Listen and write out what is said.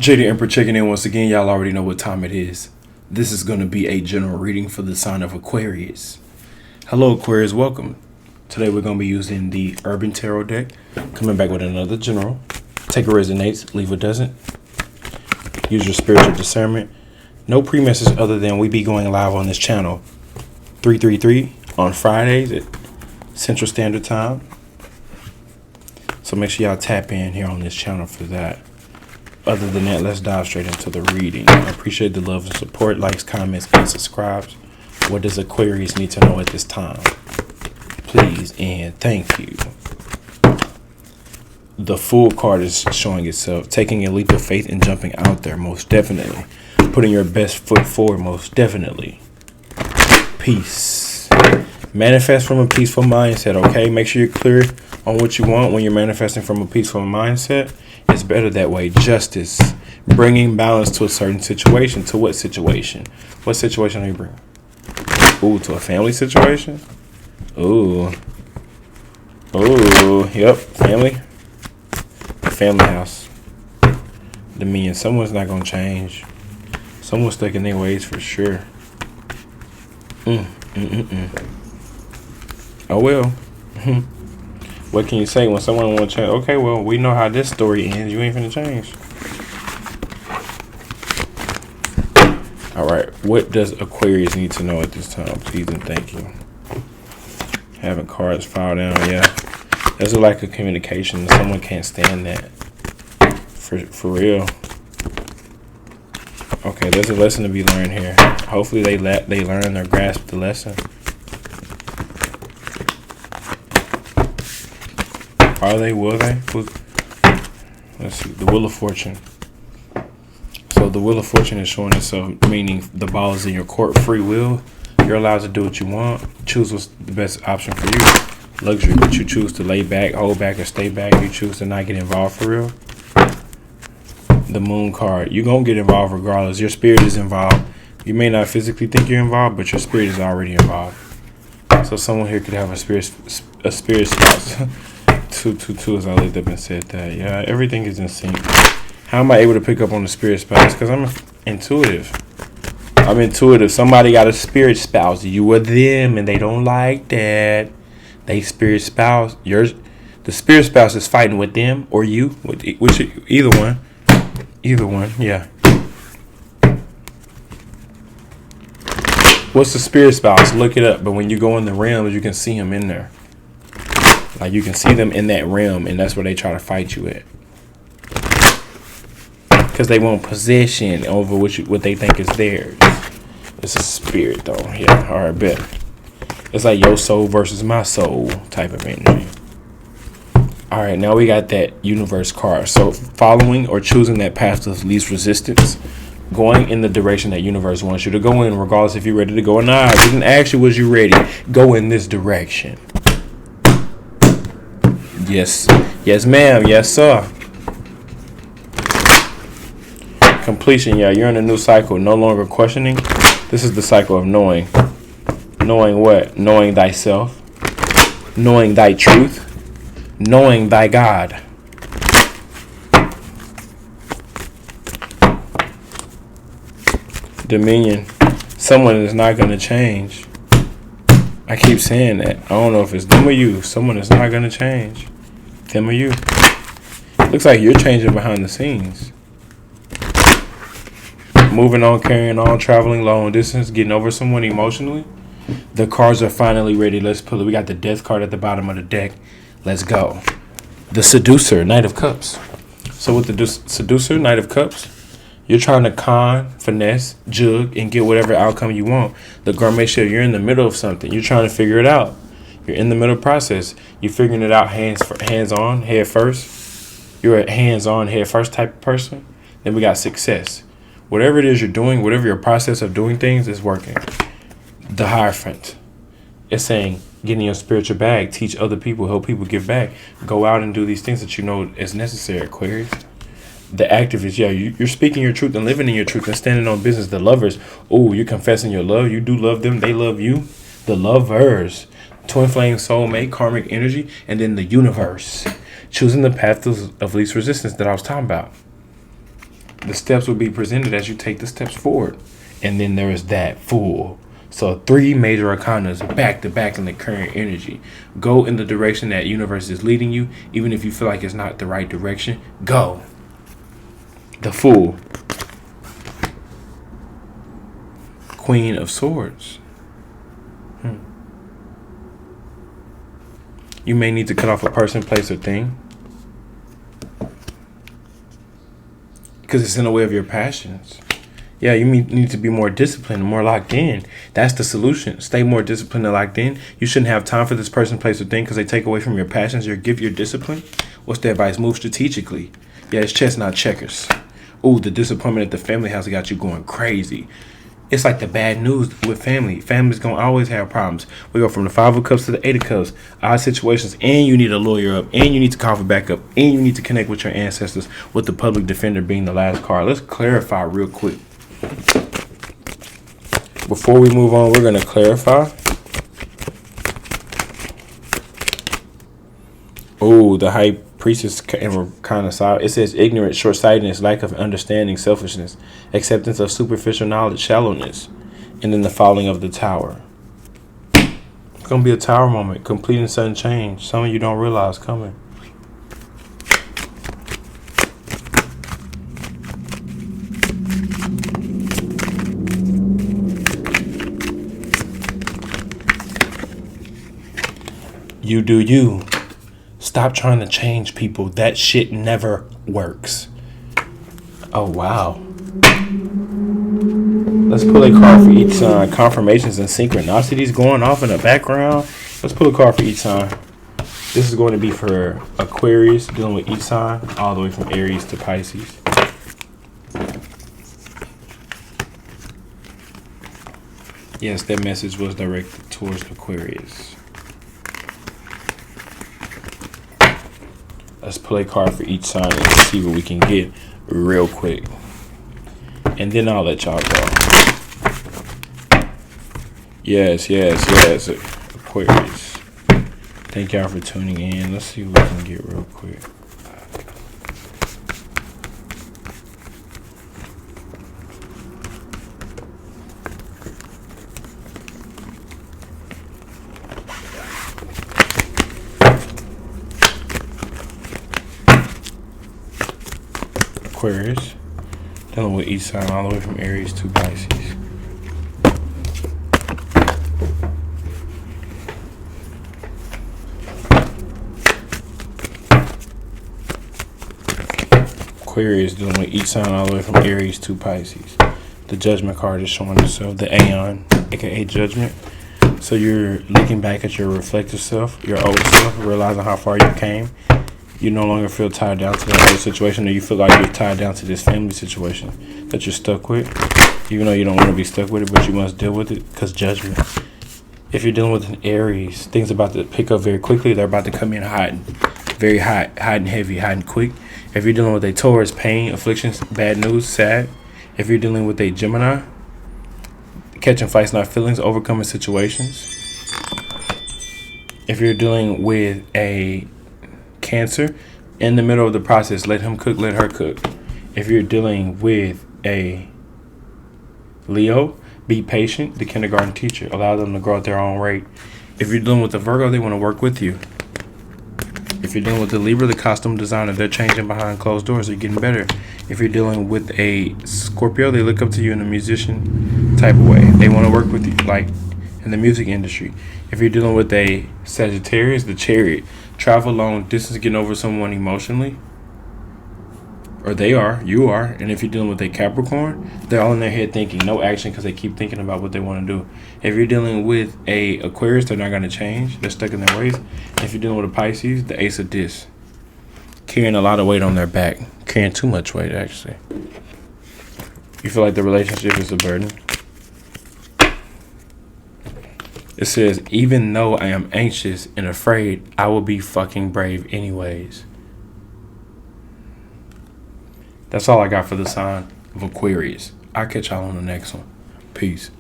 JD Emperor checking in once again. Y'all already know what time it is. This is going to be a general reading for the sign of Aquarius. Hello Aquarius, welcome. Today we're going to be using the Urban Tarot deck. Coming back with another general. Take what resonates, leave what doesn't. Use your spiritual discernment. No pre-message other than we be going live on this channel 333 on Fridays at Central Standard Time. So make sure y'all tap in here on this channel for that. Other than that, let's dive straight into the reading. I appreciate the love and support, likes, comments, and subscribes. What does Aquarius need to know at this time? Please and thank you. The Fool card is showing itself. Taking a leap of faith and jumping out there, most definitely. Putting your best foot forward, most definitely. Peace. Manifest from a peaceful mindset, okay? Make sure you're clear on what you want when you're manifesting from a peaceful mindset. It's better that way. Justice. Bringing balance to a certain situation. To what situation? What situation are you bringing? Ooh, to a family situation? Ooh. Ooh, yep. Family. Family house. Dominion. Someone's not going to change. Someone's stuck in their ways for sure. Oh, well. What can you say when someone wants to change? Okay, well, we know how this story ends. You ain't finna change. All right. What does Aquarius need to know at this time? Please and thank you. Having cards fall down. Yeah. There's a lack of communication. Someone can't stand that. For real. Okay, there's a lesson to be learned here. Hopefully they learn or grasp the lesson. Are they? Will they? Let's see. The Wheel of Fortune. So the Wheel of Fortune is showing itself, meaning the ball is in your court. Free will. You're allowed to do what you want. Choose what's the best option for you. Luxury. But you choose to lay back, hold back, or stay back. You choose to not get involved for real. The Moon card. You're going to get involved regardless. Your spirit is involved. You may not physically think you're involved, but your spirit is already involved. So someone here could have a spirit spouse. 222 as I looked up and said that. Yeah, everything is in sync. How am I able to pick up on the spirit spouse? Because I'm intuitive. I'm intuitive. Somebody got a spirit spouse. You or them, and they don't like that. They spirit spouse. The spirit spouse is fighting with them or you. Which either one. Either one, yeah. What's the spirit spouse? Look it up. But when you go in the realms, you can see them in there. Like you can see them in that realm, and that's where they try to fight you at. Because they want possession over what they think is theirs. It's a spirit, though. Yeah, all right, bet. It's like your soul versus my soul type of energy. All right, now we got that universe card. So following or choosing that path of least resistance, going in the direction that universe wants you to go in, regardless if you're ready to go or not. We didn't ask you, was you ready? Go in this direction. Yes. Yes, ma'am. Yes, sir. Completion. Yeah, you're in a new cycle. No longer questioning. This is the cycle of knowing. Knowing what? Knowing thyself. Knowing thy truth. Knowing thy God. Dominion. Someone is not going to change. I keep saying that. I don't know if it's them or you. Someone is not going to change. Them or you. Looks like you're changing behind the scenes. Moving on, carrying on, traveling long distance, getting over someone emotionally. The cards are finally ready. Let's pull it. We got the Death card at the bottom of the deck. Let's go. The Seducer, Knight of Cups. So with the Seducer, Knight of Cups, you're trying to con, finesse, jug, and get whatever outcome you want. The Gourmet Chef, you're in the middle of something. You're trying to figure it out. You're in the middle process. You're figuring it out hands-on, head first. You're a hands-on, head first type of person. Then we got success. Whatever it is you're doing, whatever your process of doing things is working. The Hierophant. It's saying, get in your spiritual bag, teach other people, help people give back. Go out and do these things that you know is necessary, Aquarius. The Activist, yeah, you're speaking your truth and living in your truth and standing on business. The Lovers, oh, you're confessing your love. You do love them. They love you. The Lovers. Twin flame, soulmate, karmic energy, and then the Universe. Choosing the path of least resistance that I was talking about. The steps will be presented as you take the steps forward. And then there is that Fool. So 3 major arcanas back to back in the current energy. Go in the direction that universe is leading you. Even if you feel like it's not the right direction, go. The Fool. Queen of Swords. You may need to cut off a person, place, or thing. Because it's in the way of your passions. Yeah, you need to be more disciplined, more locked in. That's the solution. Stay more disciplined and locked in. You shouldn't have time for this person, place, or thing because they take away from your passions, your gift, your discipline. What's the advice? Move strategically. Yeah, it's chess, not checkers. Ooh, the disappointment at the family house got you going crazy. It's like the bad news with family. Family's going to always have problems. We go from the 5 of Cups to the 8 of Cups. Odd situations. And you need a lawyer up. And you need to call for backup. And you need to connect with your ancestors, with the public defender being the last card. Let's clarify real quick. Before we move on, we're going to clarify. Oh, the High Priestess kind of side. It says ignorance, short-sightedness, lack of understanding, selfishness, acceptance of superficial knowledge, shallowness, and then the falling of the tower. It's going to be a tower moment, complete and sudden change. Some of you don't realize coming. You do you. Stop trying to change people. That shit never works. Oh, wow. Let's pull a card for each sign. Confirmations and synchronicities going off in the background. Let's pull a card for each sign. This is going to be for Aquarius, dealing with each sign, all the way from Aries to Pisces. Yes, that message was directed towards Aquarius. Let's pull a card for each sign and see what we can get real quick. And then I'll let y'all go. Yes. Aquarius. Thank y'all for tuning in. Let's see what we can get real quick. Aquarius, dealing with each sign all the way from Aries to Pisces. Aquarius, dealing with each sign all the way from Aries to Pisces. The Judgment card is showing itself, the Aeon, aka Judgment. So you're looking back at your reflective self, your old self, realizing how far you came. You no longer feel tied down to that old situation, or you feel like you're tied down to this family situation that you're stuck with, even though you don't want to be stuck with it, but you must deal with it because Judgment. If you're dealing with an Aries, things are about to pick up very quickly. They're about to come in hot, very hot and heavy, hot and quick. If you're dealing with a Taurus, pain, afflictions, bad news, sad. If you're dealing with a Gemini, catching fights, not feelings, overcoming situations. If you're dealing with a Cancer, in the middle of the process, let him cook, let her cook. If you're dealing with a Leo, be patient, the kindergarten teacher. Allow them to grow at their own rate. If you're dealing with a Virgo, they want to work with you. If you're dealing with the Libra, the costume designer, they're changing behind closed doors, they're getting better. If you're dealing with a Scorpio, they look up to you in a musician type of way. They want to work with you, like in the music industry. If you're dealing with a Sagittarius, the Chariot, travel long distance, getting over someone emotionally, or you are. And if you're dealing with a Capricorn, they're all in their head thinking, no action, because they keep thinking about what they want to do. If you're dealing with a Aquarius, they're not going to change, they're stuck in their ways. If you're dealing with a Pisces, the Ace of Discs, carrying a lot of weight on their back, carrying too much weight actually. You feel like the relationship is a burden. It says, even though I am anxious and afraid, I will be fucking brave anyways. That's all I got for the sign of Aquarius. I'll catch y'all on the next one. Peace.